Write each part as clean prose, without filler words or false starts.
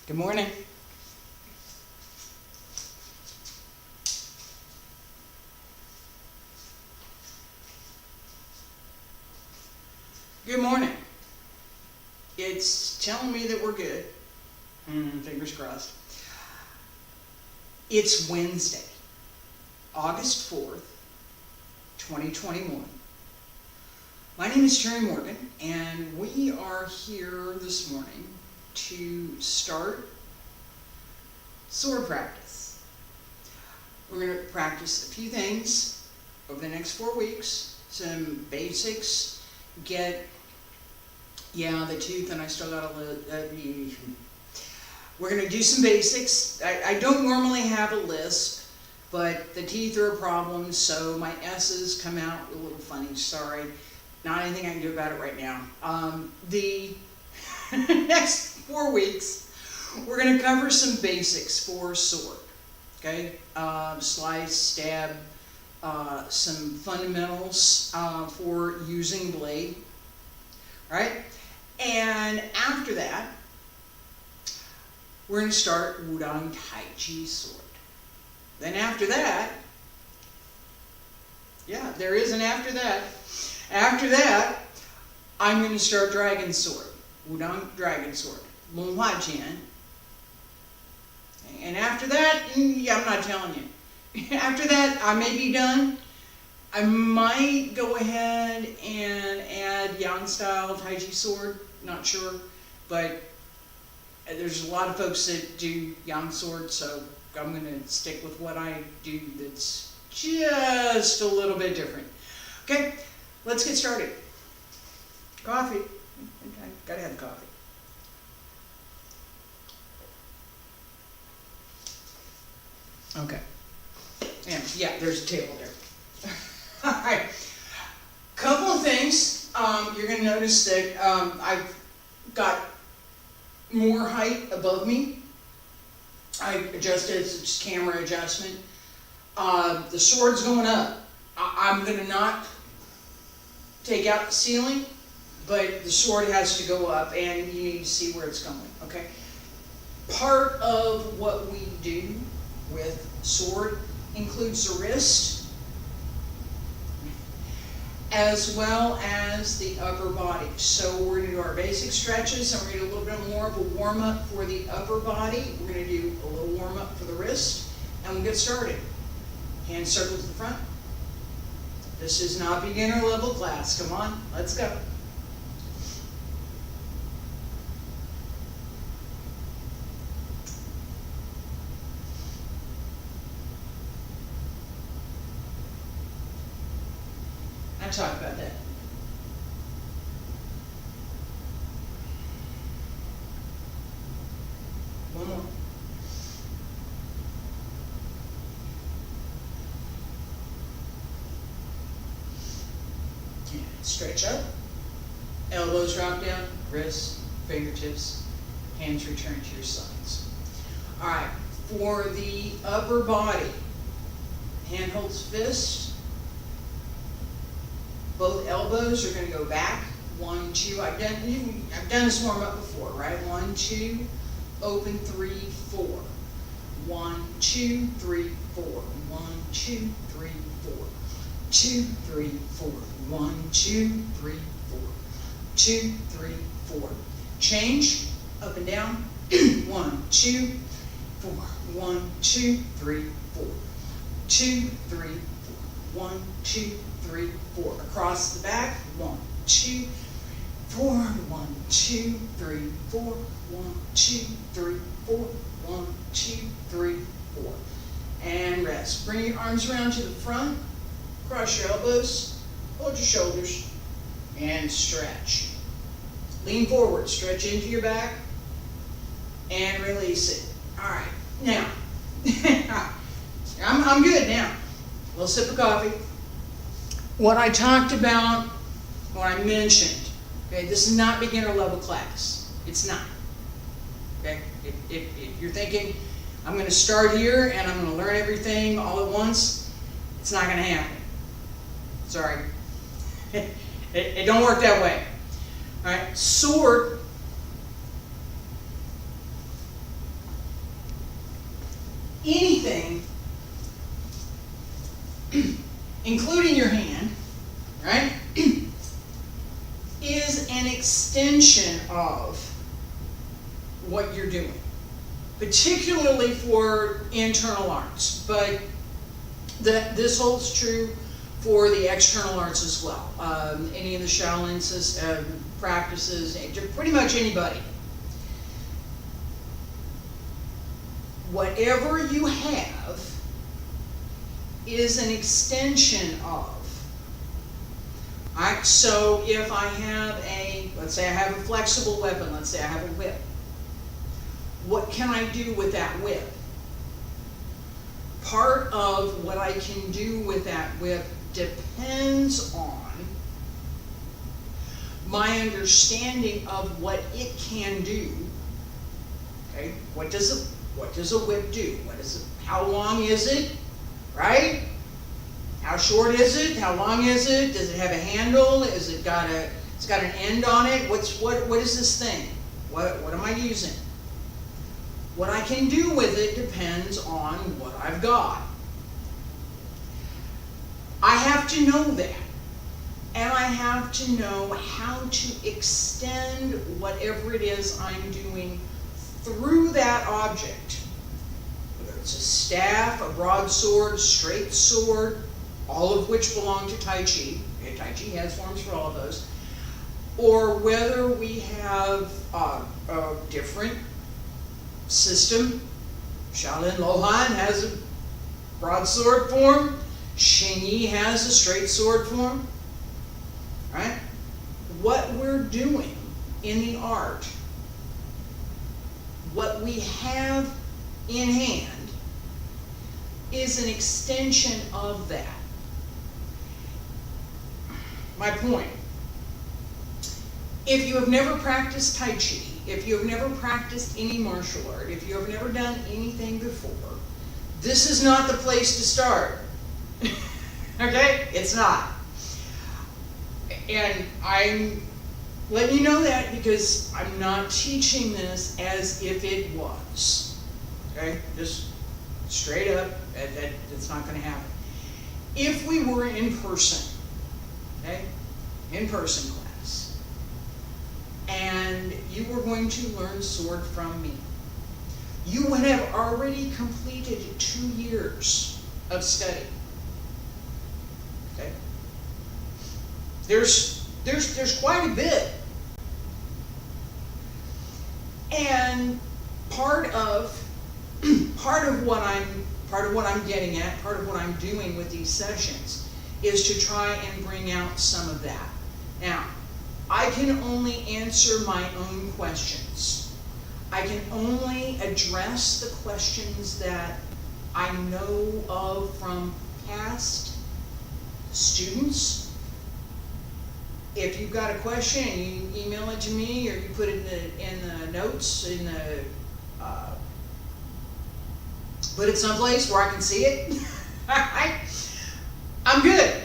Good morning. Good morning. It's telling me that we're good. Fingers crossed. It's Wednesday, August 4th, 2021. My name is Terry Morgan, and we are here this morning to start sword practice. We're going to practice a few things over the next 4 weeks, some basics, the tooth, and I still got we're going to do some basics. I don't normally have a lisp, but the teeth are a problem, so my S's come out a little funny, sorry. Not anything I can do about it right now. The next 4 weeks, we're going to cover some basics for sword. Okay? Slice, stab, some fundamentals for using blade. Right? And after that, we're going to start Wudang Taiji sword. Then after that, there is an after that. After that, I'm going to start dragon sword. Wudang dragon sword. Jian. And after that, I'm not telling you. After that, I may be done. I might go ahead and add jian style Taiji sword. Not sure. But there's a lot of folks that do jian sword, so I'm going to stick with what I do that's just a little bit different. Okay, let's get started. Coffee. Okay, gotta have coffee. Okay. And there's a table there. Alright. Couple of things. You're going to notice that I've got more height above me. I adjusted, it's just camera adjustment. The sword's going up. I'm going to not take out the ceiling, but the sword has to go up, and you need to see where it's going, okay? Part of what we do with sword includes the wrist, as well as the upper body. So we're going to do our basic stretches, and we're going to do a little bit more of a warm-up for the upper body. We're going to do a little warm-up for the wrist, and we'll get started. Hand circle to the front. This is not beginner level class. Come on, let's go. I'll talk about that. One more. Stretch up, elbows drop down, wrists, fingertips, hands return to your sides. Alright, for the upper body, hand holds fist, both elbows are going to go back, 1, 2, I've done this warm up before, right? 1, 2, open 3, 4, 1, 2, 3, 4, 1, 2, 3, 4, 2, 3, 4, 1, 2, 3, 4, 2, 3, 4. Change, up and down. 1, 2, 4, 1, 2, 3, 4, 2, 3, 4, 1, 2, 3, 4. Across the back. 1, 2, 4, 1, 2, 3, 4, 1, 2, 3, 4, 1, 2, 3, 4. And rest. Bring your arms around to the front. Cross your elbows, hold your shoulders, and stretch. Lean forward, stretch into your back, and release it. All right, now, I'm good now. A little sip of coffee. What I talked about, what I mentioned, okay, this is not beginner level class. It's not. Okay, if you're thinking, I'm going to start here and I'm going to learn everything all at once, it's not going to happen. Sorry. It don't work that way. All right, sword including your hand, right, is an extension of what you're doing, particularly for internal arts, but this holds true for the external arts as well. Any of the Shaolin practices, pretty much anybody. Whatever you have is an extension of. So if I have let's say I have a flexible weapon, let's say I have a whip. What can I do with that whip? Part of what I can do with that whip depends on my understanding of what it can do. Okay, what does a whip do? How long is it? Right? How short is it? How long is it? Does it have a handle? It's got an end on it? What is this thing? What am I using? What I can do with it depends on what I've got. I have to know that. And I have to know how to extend whatever it is I'm doing through that object. Whether it's a staff, a broadsword, a straight sword, all of which belong to Taiji. Okay, Taiji has forms for all of those. Or whether we have a different system. Shaolin Lohan has a broadsword form. Xingyi has a straight sword form. Right? What we're doing in the art, what we have in hand, is an extension of that. My point. If you have never practiced Tai Chi, if you have never practiced any martial art, if you have never done anything before, this is not the place to start. Okay? It's not. And I'm letting you know that because I'm not teaching this as if it was. Okay? Just straight up, that's not going to happen. If we were in person, okay? In-person class, and you were going to learn sword from me, you would have already completed 2 years of study. Okay? There's quite a bit. And part of what I'm getting at, part of what I'm doing with these sessions is to try and bring out some of that. Now, I can only answer my own questions. I can only address the questions that I know of from past students. If you've got a question and you email it to me or you put it in the notes, put it someplace where I can see it, I'm good.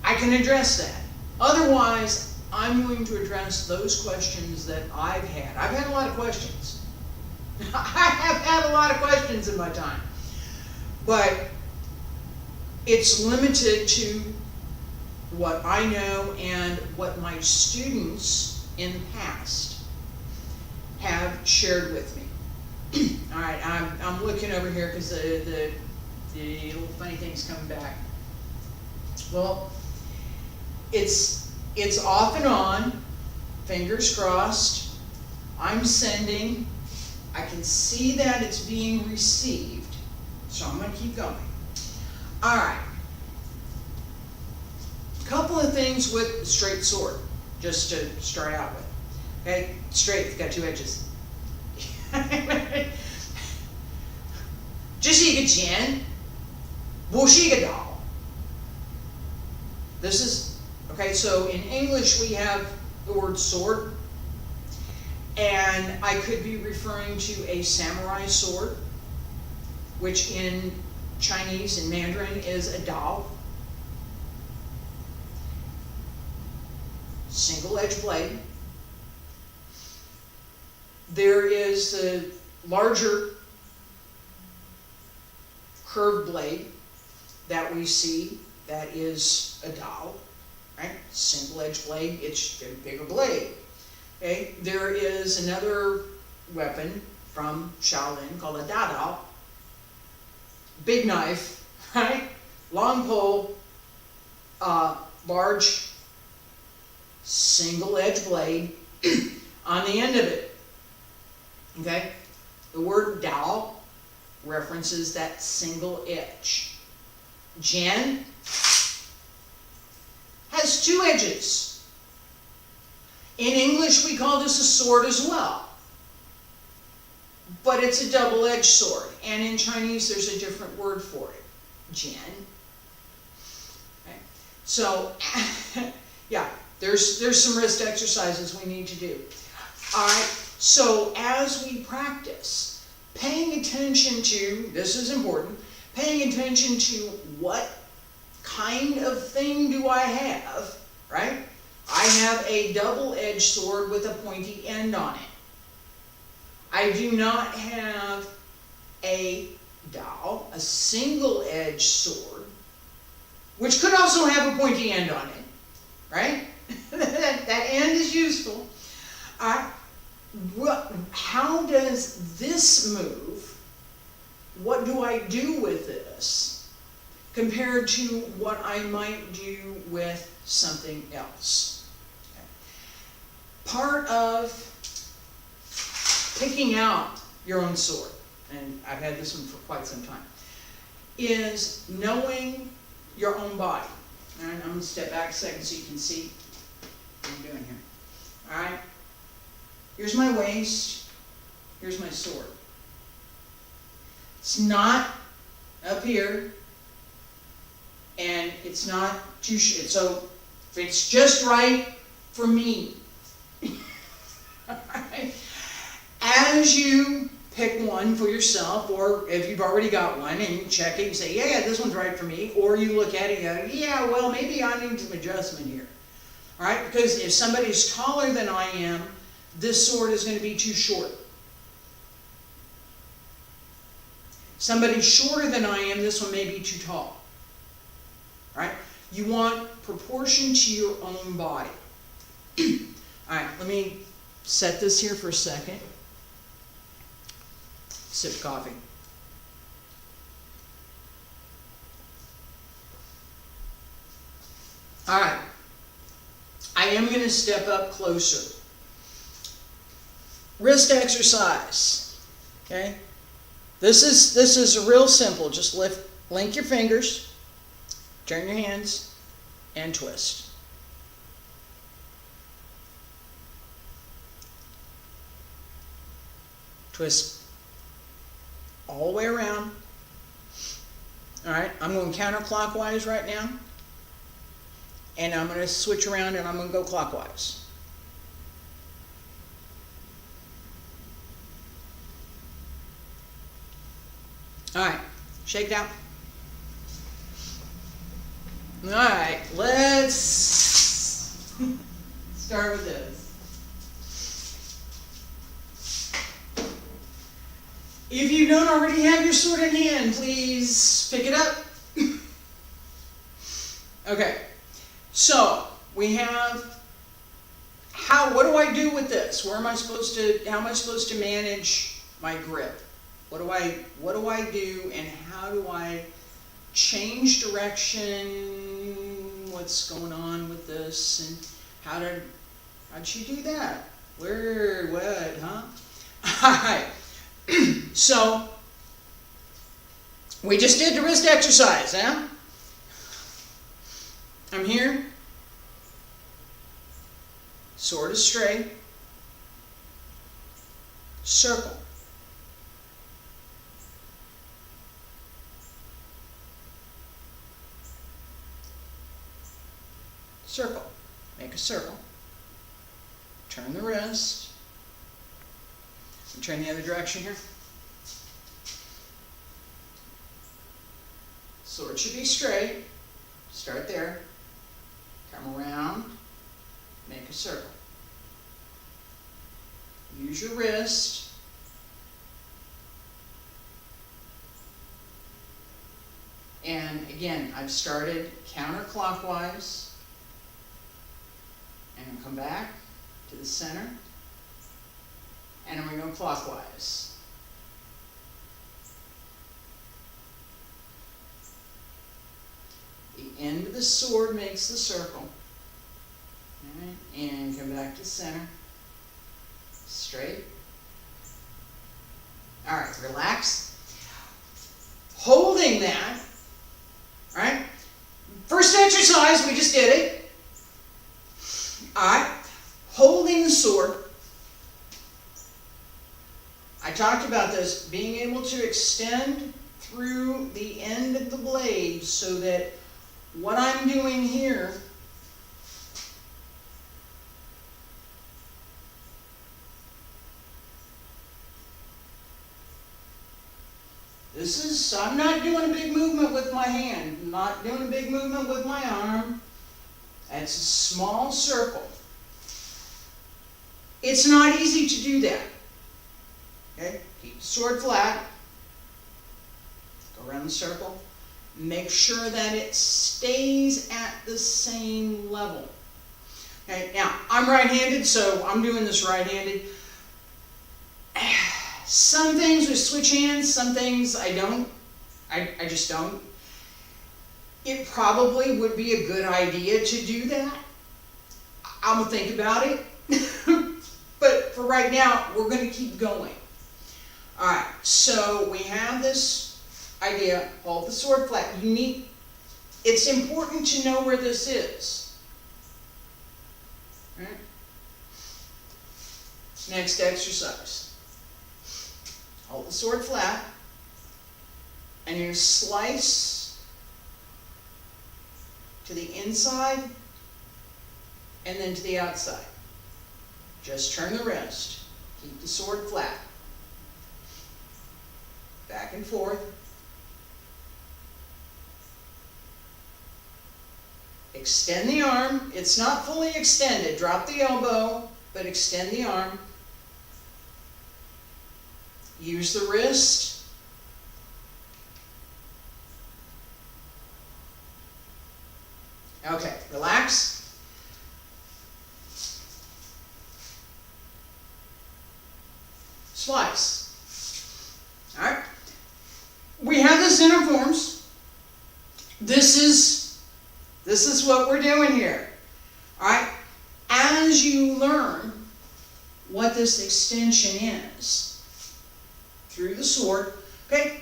I can address that. Otherwise, I'm going to address those questions that I've had. I've had a lot of questions. I have had a lot of questions in my time. But it's limited to what I know and what my students in the past have shared with me. All right, I'm looking over here because the little funny thing's coming back. Well, it's off and on, fingers crossed. I'm sending. I can see that it's being received, so I'm going to keep going. All right. Couple of things with the straight sword, just to start out with. Okay, straight, it's got 2 edges. jian, jian. This is, okay, so in English we have the word sword, and I could be referring to a samurai sword, which in Chinese and Mandarin is a dao. Single-edged blade. There is the larger curved blade that we see that is a dao, right? Single edge blade, it's a bigger blade. Okay, there is another weapon from Shaolin called a dadao. Big knife, right? Long pole, large single edge blade on the end of it. Okay? The word dao references that single edge. Jian has two edges. In English, we call this a sword as well. But it's a double-edged sword. And in Chinese, there's a different word for it. Jian. Okay. So, yeah, there's some wrist exercises we need to do. All right. So as we practice, paying attention to, this is important, paying attention to what kind of thing do I have, right? I have a double-edged sword with a pointy end on it. I do not have a dao, a single-edged sword, which could also have a pointy end on it, right? that end is useful. How does this move? What do I do with this compared to what I might do with something else? Okay. Part of picking out your own sword, and I've had this one for quite some time, is knowing your own body. All right, I'm going to step back a second so you can see what I'm doing here. All right. Here's my waist, here's my sword. It's not up here, and it's not too short, so if it's just right for me. Alright. As you pick one for yourself, or if you've already got one and you check it and say, yeah, this one's right for me, or you look at it and go, yeah, well, maybe I need some adjustment here. Alright, because if somebody's taller than I am, this sword is going to be too short. Somebody shorter than I am, this one may be too tall. Right? You want proportion to your own body. Alright, let me set this here for a second. Sip coffee. Alright. I am going to step up closer. Wrist exercise, okay? This is real simple. Just link your fingers, turn your hands, and twist. Twist all the way around. All right, I'm going counterclockwise right now, and I'm going to switch around and I'm going to go clockwise. All right, shake it out. All right, let's start with this. If you don't already have your sword in hand, please pick it up. Okay, so we have what do I do with this? How am I supposed to manage my grip? What do I do, and how do I change direction? What's going on with this, and how'd she do that? Where, what, huh? Alright, so we just did the wrist exercise, huh? I'm here. Sword is straight. Circle. Circle. Make a circle. Turn the wrist. And turn the other direction here. Sword should be straight. Start there. Come around. Make a circle. Use your wrist. And again, I've started counterclockwise, and I'll come back to the center, and I'm going to go clockwise. The end of the sword makes the circle. All right, and come back to center. Straight. All right, relax. Holding that, all right? First exercise, we just did it. All right, holding the sword. I talked about this, being able to extend through the end of the blade so that what I'm doing here I'm not doing a big movement with my hand, I'm not doing a big movement with my arm. That's a small circle. It's not easy to do that. Okay, keep the sword flat, go around the circle, make sure that it stays at the same level. Okay, now I'm right-handed, so I'm doing this right-handed. Some things with switch hands, some things I don't. I just don't. It probably would be a good idea to do that. I'm gonna think about it. But for right now, we're gonna keep going. All right, so we have this idea, hold the sword flat. It's important to know where this is. All right. Next exercise. Hold the sword flat, and you slice to the inside and then to the outside. Just turn the wrist. Keep the sword flat. Back and forth. Extend the arm. It's not fully extended. Drop the elbow, but extend the arm. Use the wrist. Okay, relax. Slice. All right. We have this in our forms. This is what we're doing here. All right. As you learn what this extension is through the sword, okay.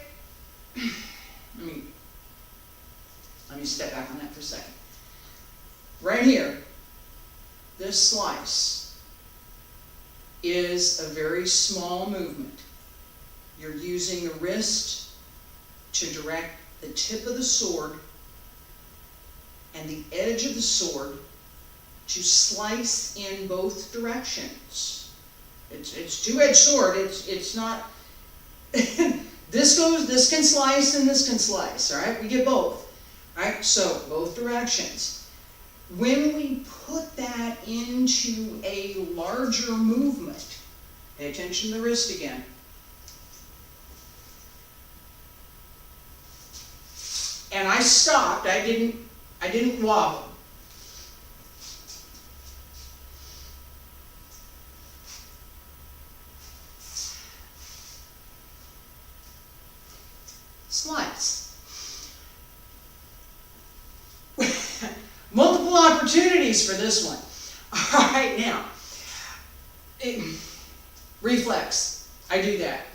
Let me step back on that for a second. Right here, this slice is a very small movement. You're using the wrist to direct the tip of the sword and the edge of the sword to slice in both directions. It's two-edged sword. It's not. This can slice and this can slice. All right, we get both. All right, so both directions. When we put that into a larger movement, pay attention to the wrist again. And I stopped. I didn't wobble. Slice. Multiple opportunities for this one. All right, now, reflex. I do that.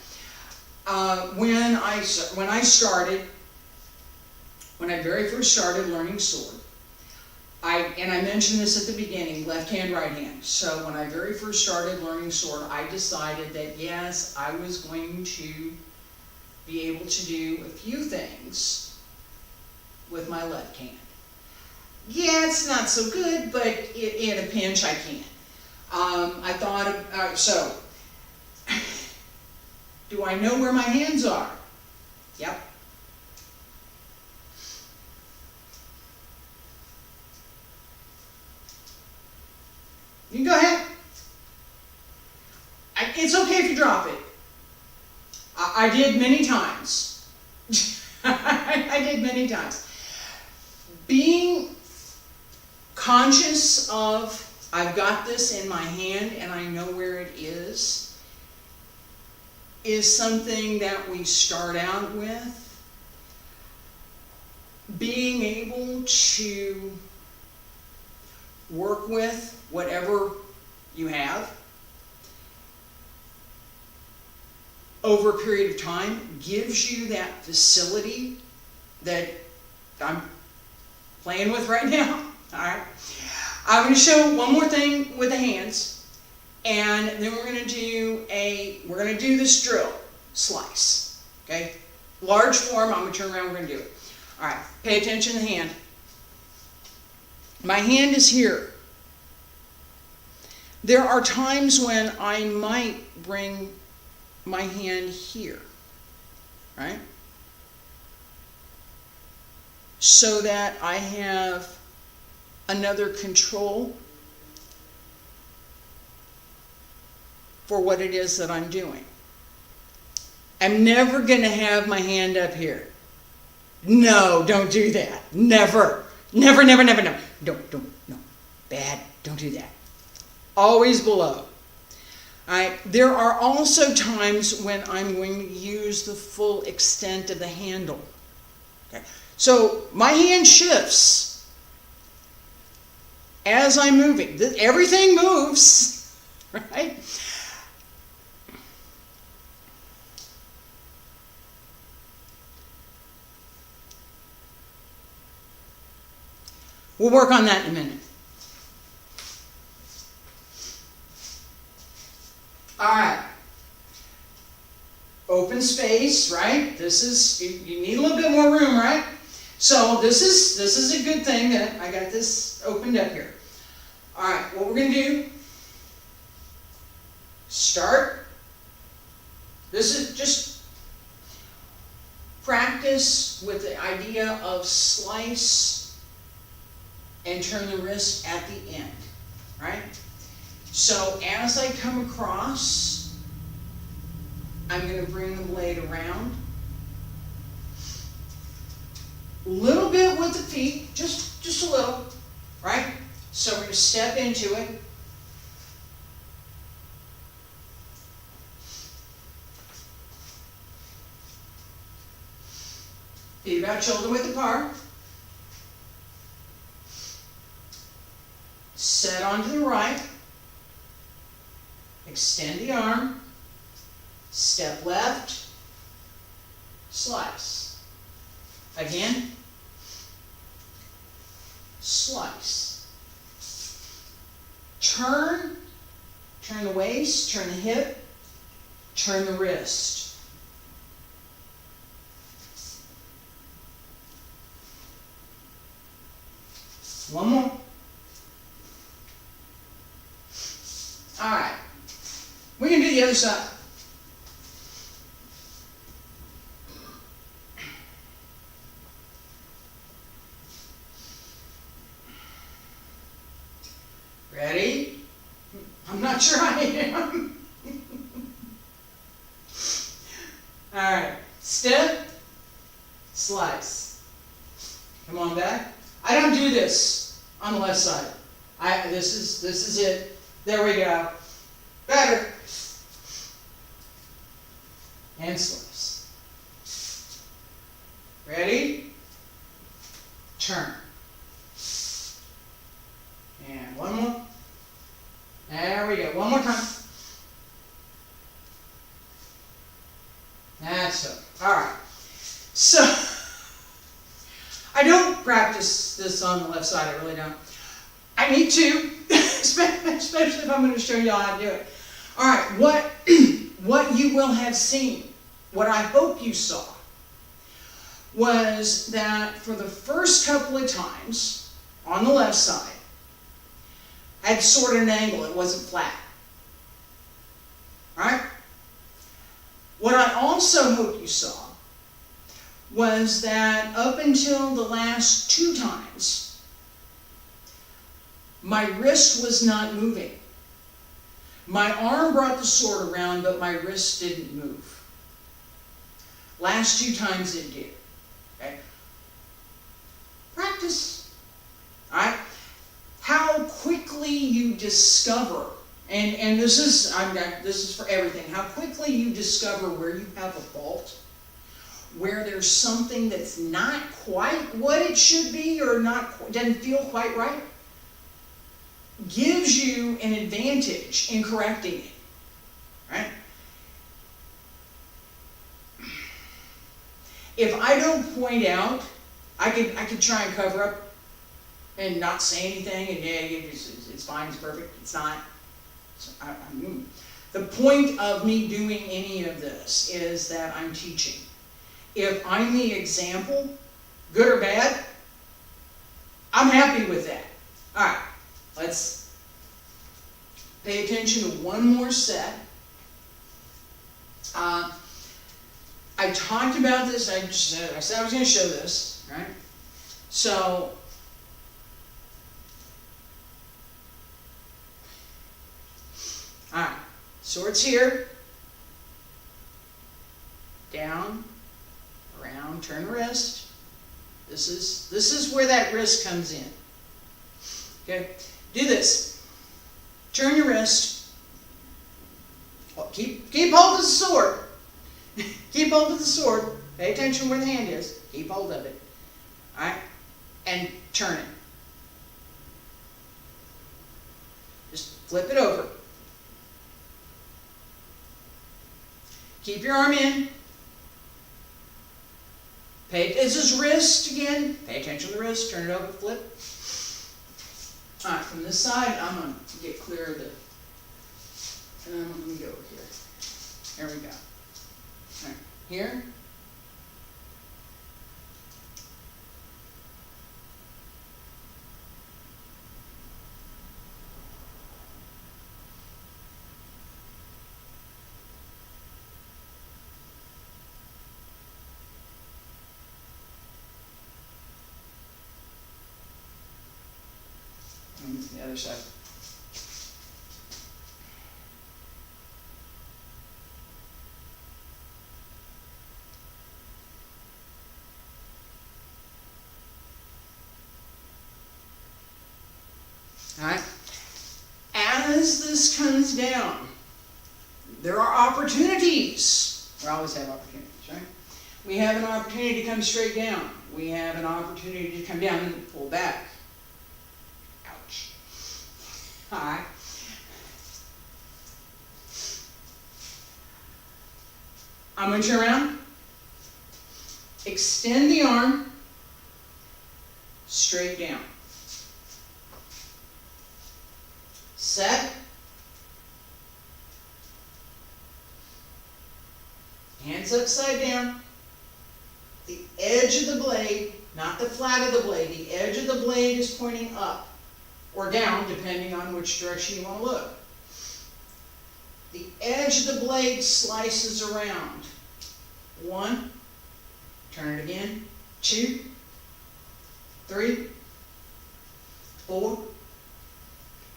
When I very first started learning sword, I mentioned this at the beginning, left hand, right hand. So when I very first started learning sword, I decided that yes, I was going to be able to do a few things with my left hand. Yeah, it's not so good, but in a pinch I can. I thought, so, do I know where my hands are? Yep. You can go ahead. It's okay if you drop it. I did many times. I did many times. Being conscious of, I've got this in my hand and I know where it is something that we start out with. Being able to work with whatever you have over a period of time gives you that facility that I'm playing with right now. All right. I'm going to show one more thing with the hands, and then we're going to do this drill slice. Okay, large form. I'm going to turn around. We're going to do it. All right. Pay attention to the hand. My hand is here. There are times when I might bring my hand here, right? So that I have another control for what it is that I'm doing. I'm never going to have my hand up here. No, don't do that. Never. Never, never, never, never. Don't, no. Bad. Don't do that. Always below. There are also times when I'm going to use the full extent of the handle. Okay. So my hand shifts as I'm moving. Everything moves, right? We'll work on that in a minute. All right. Open space, right? This is, you need a little bit more room, right? So this is a good thing that I got this opened up here. All right, what we're going to do, start. This is just practice with the idea of slice and turn the wrist at the end, right? So as I come across, I'm going to bring the blade around. A little bit with the feet, just a little, right? So we're going to step into it. Feet about shoulder width apart. Set onto the right. Extend the arm. Step left. Slice. Again. Slice. Turn the waist, turn the hip, turn the wrist. One more. All right. We're going to do the other side. Ready? I'm not sure I am. All right. Step, slice. Come on back. I don't do this on the left side. This is it. There we go. Better. And slice. Ready? Turn. And one more. There we go. One more time. That's so. All right. So, I don't practice this on the left side. I really don't. I need to, especially if I'm going to show you how to do it. All right. What you will have seen, what I hope you saw, was that for the first couple of times on the left side, I had sort of an angle. It wasn't flat. All right? What I also hope you saw was that up until the last two times, my wrist was not moving. My arm brought the sword around, but my wrist didn't move. Last two times it did. practice. All right? How quickly you discover, and this is for everything, how quickly you discover where you have a fault, where there's something that's not quite what it should be or doesn't feel quite right, gives you an advantage in correcting it, right? If I don't point out, I could try and cover up and not say anything, and yeah, it's fine, it's perfect. It's not. The point of me doing any of this is that I'm teaching. If I'm the example, good or bad, I'm happy with that. All right, let's pay attention to one more set. I talked about this. I said I was going to show this, right? So, all right, swords here, down, around, turn the wrist. This is where that wrist comes in. Okay, do this. Turn your wrist. Oh, keep hold of the sword. Keep hold of the sword. Pay attention where the hand is. Keep hold of it. All right, and turn it. Just flip it over. Keep your arm in. This is wrist again. Pay attention to the wrist. Turn it over, flip. All right, from this side, I'm going to get clear of the... let me go over here. There we go. All right, here. And the other side. All right. As this comes down, there are opportunities. We always have opportunities, right? We have an opportunity to come straight down. We have an opportunity to come down and pull back. Ouch. All right. I'm going to turn around. Extend the arm straight down. Set. Hands upside down. The edge of the blade, not the flat of the blade, the edge of the blade is pointing up or down, depending on which direction you want to look. The edge of the blade slices around. 1, turn it again, 2, 3, 4,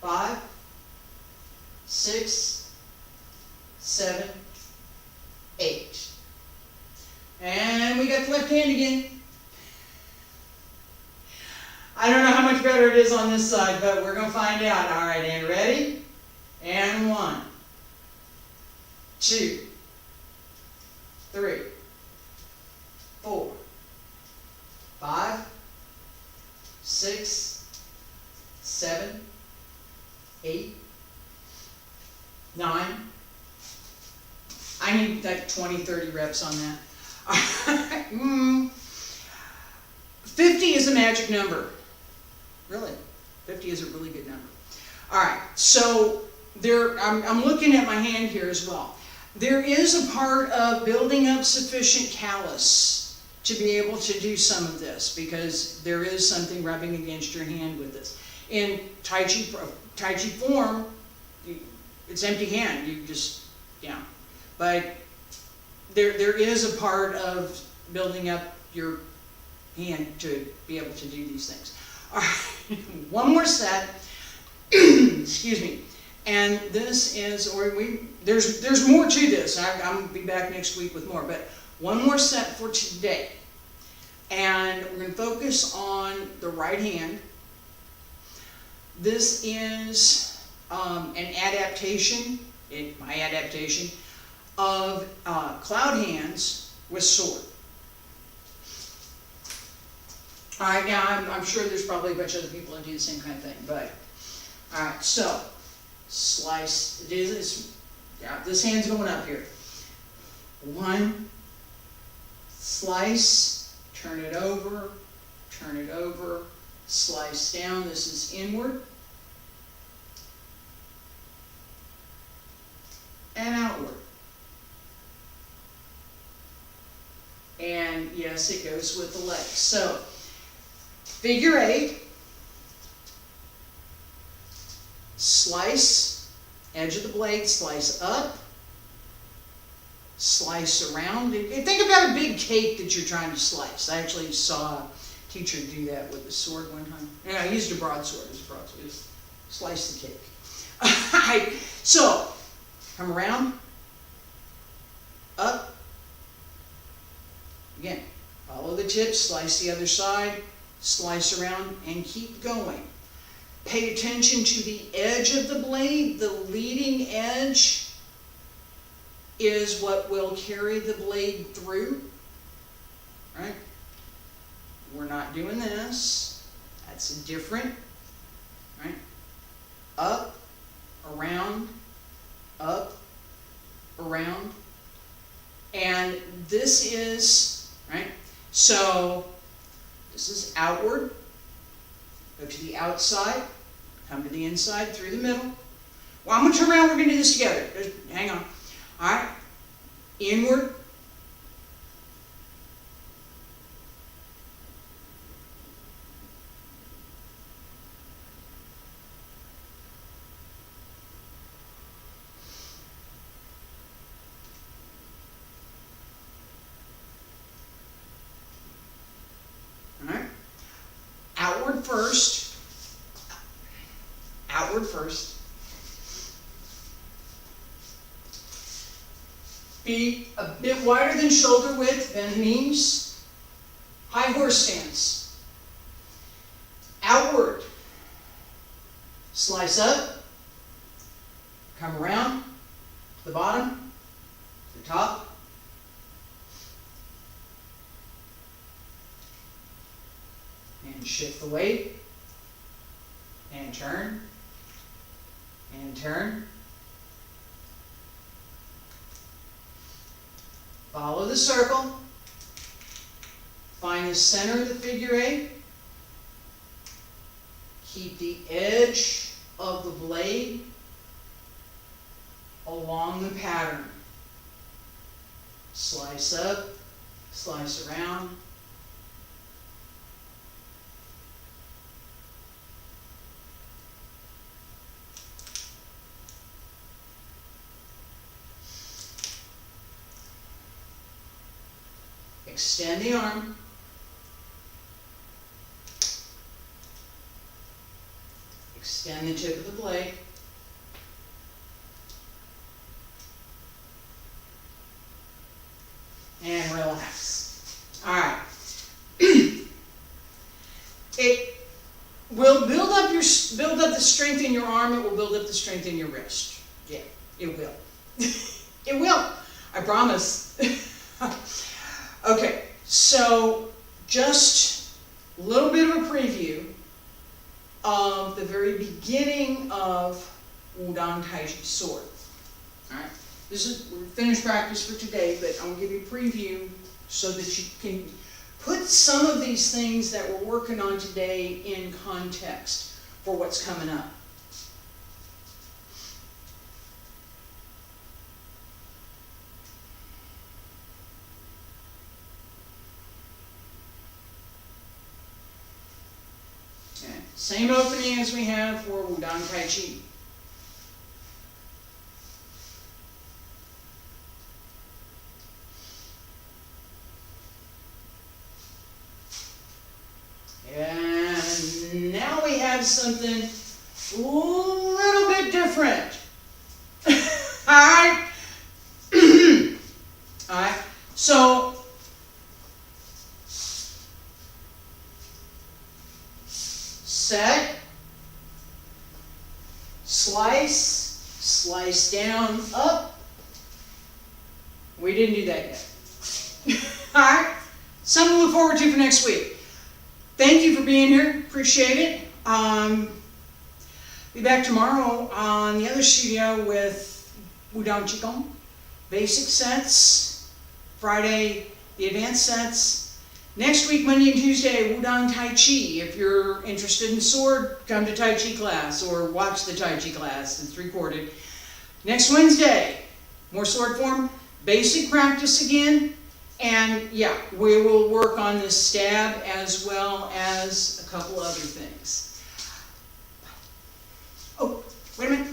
5, 6, 7, 8. And we got the left hand again. I don't know how much better it is on this side, but we're going to find out. All right, and ready? And 1, 2, 3, 4, 5, 6, 7, 8, 9. I need like 20, 30 reps on that. 50 is a magic number. Really, 50 is a really good number. All right, so I'm looking at my hand here as well. There is a part of building up sufficient callus to be able to do some of this, because there is something rubbing against your hand with this. In Taiji form, it's empty hand. You just, yeah. But there is a part of building up your hand to be able to do these things. All right, one more set. Excuse me. And this is, there's more to this. I'm going to be back next week with more, but one more set for today. And we're going to focus on the right hand. This is an adaptation, my adaptation, of cloud hands with sword. Alright, now I'm sure there's probably a bunch of other people that do the same kind of thing, but alright, so slice, this hand's going up here. One, slice, turn it over, slice down. This is inward and outward. And yes, it goes with the legs. So, figure 8, slice, edge of the blade, slice up, slice around. Think about a big cake that you're trying to slice. I actually saw a teacher do that with a sword one time. And I used a broadsword. It was slice the cake. So, come around, up, again, follow the tip, slice the other side, slice around, and keep going. Pay attention to the edge of the blade. The leading edge is what will carry the blade through, right? We're not doing this. That's different, right? Up, around, and this is, right? So, this is outward, go to the outside, come to the inside, through the middle. Well, I'm going to turn around, we're going to do this together. Hang on. Alright, inward, alright, outward first, be a bit wider than shoulder width, bend the knees, high horse stance, outward, slice up, come around, to the bottom, to the top, and shift the weight, and turn, follow the circle, find the center of the figure 8, keep the edge of the blade along the pattern, slice up, slice around, extend the arm, extend the tip of the blade, and relax. Alright. It will build up the strength in your arm, it will build up the strength in your wrist. Yeah, it will. It will. I promise. Okay, so just a little bit of a preview of the very beginning of Wudang Taiji sword. Alright, we're finished practice for today, but I'm going to give you a preview so that you can put some of these things that we're working on today in context for what's coming up. Same opening as we have for Wudang Taiji. And now we have something a little bit different. Alright? Alright, so Slice down, up. We didn't do that yet. Alright, something to look forward to for next week. Thank you for being here, appreciate it. Be back tomorrow on the other studio with Wudang Qigong, basic sets, Friday, the advanced sets. Next week, Monday and Tuesday, Wudang Taiji. If you're interested in sword, come to Taiji class or watch the Taiji class, it's recorded. Next Wednesday, more sword form, basic practice again, and yeah, we will work on this stab as well as a couple other things. Oh, wait a minute.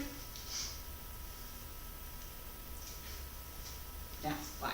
Now, bye.